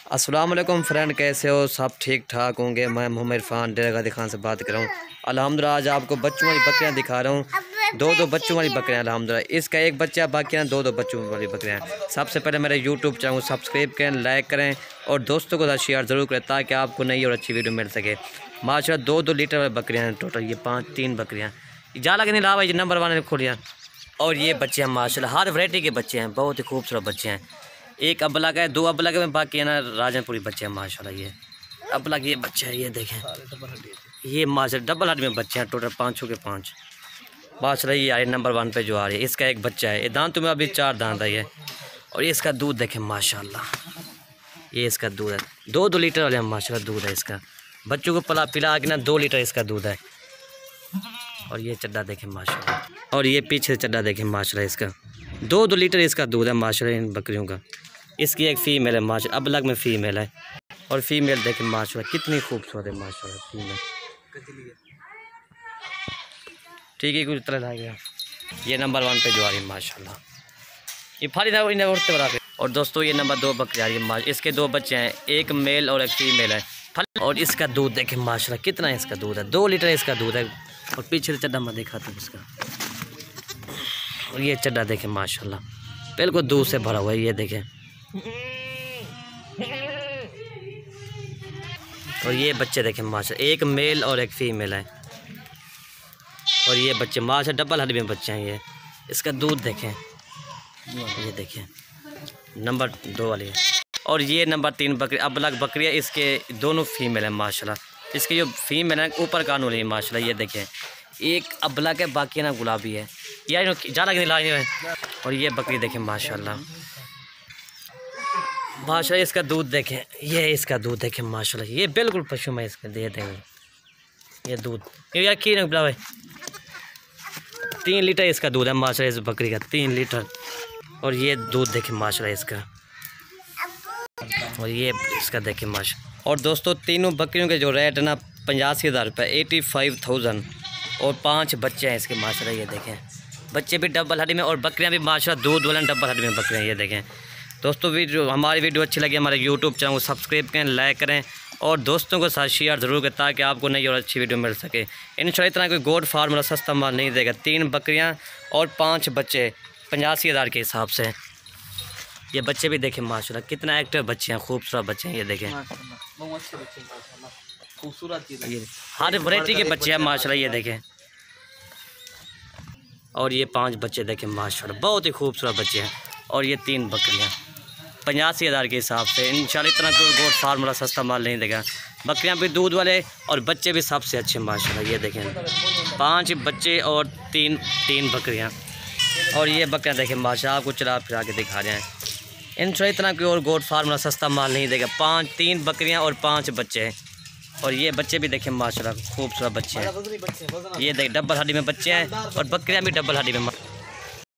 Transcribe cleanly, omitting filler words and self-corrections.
अस्सलाम वालेकुम फ्रेंड, कैसे हो? सब ठीक ठाक होंगे। मैं मोहम्मद इरफान डेरा गाजी खान से बात कर रहा हूँ। अल्हम्दुलिल्लाह आज आपको बच्चों वाली बकरियाँ दिखा रहा हूँ। दो बच्चों वाली बकरियाँ अल्हम्दुलिल्लाह। इसका एक बच्चा, बाकी हैं दो बच्चों वाली बकरियाँ। सबसे पहले मेरे यूट्यूब चैनल को सब्सक्राइब करें, लाइक करें और दोस्तों को साथ शेयर ज़रूर करें ताकि आपको नई और अच्छी वीडियो मिल सके। माशाल्लाह 2 लीटर वाली बकरियाँ हैं टोटल। ये 3 बकरियाँ जाला के नहीं लावा, ये नंबर 1 खोलियाँ। और ये बच्चे हैं माशाल्लाह, हर वैरायटी के बच्चे हैं, बहुत ही खूबसूरत बच्चे हैं। एक अबला का है, 2 अबला के में, बाकी है ना राजनपुरी बच्चे हैं माशाल्लाह। ये अबला के ये बच्चे हैं, ये देखें, ये माशाल्लाह डबल हड में बच्चे हैं टोटल 5 के 5 माशाल्लाह। ये आए नंबर 1 पे जो आ रही है। इसका एक बच्चा है, ये दांत में अभी 4 दांत है ये। और ये इसका दूध देखें माशाल्लाह, ये इसका दूध है 2 लीटर वाले माशाल्लाह दूध है इसका। बच्चों को पिला के ना 2 लीटर इसका दूध है। और ये चड्डा देखें माशाल्लाह, और ये पीछे चड्डा देखें माशाल्लाह। इसका 2 लीटर इसका दूध है माशाल्लाह इन बकरियों का। इसकी एक फ़ीमेल है माशाल्लाह, अबलग में फ़ीमेल है। और फीमेल देखें माशाल्लाह कितनी खूबसूरत है माशाल्लाह फीमेल। ठीक है, कुछ तरह गया। ये नंबर 1 पे जो आ रही है माशाल्लाह। ये फाली था इन्हें उड़ते बरा। और दोस्तों ये नंबर 2 बकरी आ रही है माशाल्लाह। इसके 2 बच्चे हैं, एक मेल और एक फ़ीमेल है। और इसका दूध देखें माशाल्लाह कितना है इसका दूध है, 2 लीटर इसका दूध है। और पीछे से चड्डा मैं दिखाता हूँ इसका। और ये चड्डा देखें माशाल्लाह बिल्कुल दूध से भरा हुआ है, ये देखें। और ये बच्चे देखें माशाल्लाह, एक मेल और एक फ़ीमेल है। और ये बच्चे माशाल्लाह डबल हड्डी में बच्चे हैं ये। इसका दूध देखें, ये देखें नंबर 2 वाली है। और ये नंबर 3 बकरी अबलग बकरी है, इसके दोनों फीमेल है माशाल्लाह। इसकी जो फीमेल है ऊपर कानून है माशाल्लाह, ये देखें। एक अबलग है, बाकी ना गुलाबी है, या जाला के लाए है। और ये बकरी देखें माशाल्लाह माशाल्लाह। इसका दूध देखें, ये इसका दूध देखें माशाल्लाह, ये बिल्कुल पशु में इसके दे देंगे ये दूध। ये यार की रंग है 3 लीटर इसका दूध है माशाल्लाह, इस बकरी का 3 लीटर। और ये दूध देखें माशाल्लाह इसका। और ये इसका देखें माशाल्लाह। और दोस्तों तीनों बकरियों के जो रेट है ना 85,000 रुपये, 85,000। और 5 बच्चे हैं इसके माशाल्लाह, ये देखें। बच्चे भी डबल हड्डी में और बकरियां भी माशाल्लाह दूध वाले डबल हड्डी में बकरियां, ये देखें। दोस्तों हमारी वीडियो अच्छी लगी हमारे यूट्यूब चैनल को सब्सक्राइब करें, लाइक करें और दोस्तों को साथ शेयर ज़रूर करें ताकि आपको नई और अच्छी वीडियो मिल सके। इंशाल्लाह इतना कोई गोड फार्मूला सस्ता माल नहीं देगा। 3 बकरियां और 5 बच्चे 85,000 के हिसाब से। ये बच्चे भी देखें माशाल्लाह कितना एक्टिव बच्चे हैं, खूबसूरत बच्चे हैं, ये देखें खूबसूरत। ये हर वैरायटी के बच्चे हैं माशाल्लाह, ये देखें। और ये 5 बच्चे देखें माशाल्लाह बहुत ही खूबसूरत बच्चे हैं। और ये 3 बकरियाँ 85,000 के हिसाब से। इंशाल्लाह इतना कोई गोड फार्मूला सस्ता माल नहीं देगा। बकरियाँ भी दूध वाले और बच्चे भी सबसे अच्छे माशाल्लाह, ये देखें 5 बच्चे और 3 बकरियाँ। और ये बकरियाँ देखें माशाल्लाह आपको चला फिरा के दिखा रहे हैं। इंशाल्लाह इतना कोई और गोड फार्मूला सस्ता माल नहीं देगा। 3 बकरियाँ और 5 बच्चे हैं। और ये बच्चे भी देखें माशाल्लाह खूबसूरत बच्चे हैं, ये देखें डबल हड्डी में बच्चे हैं और बकरियाँ भी डबल हड्डी में।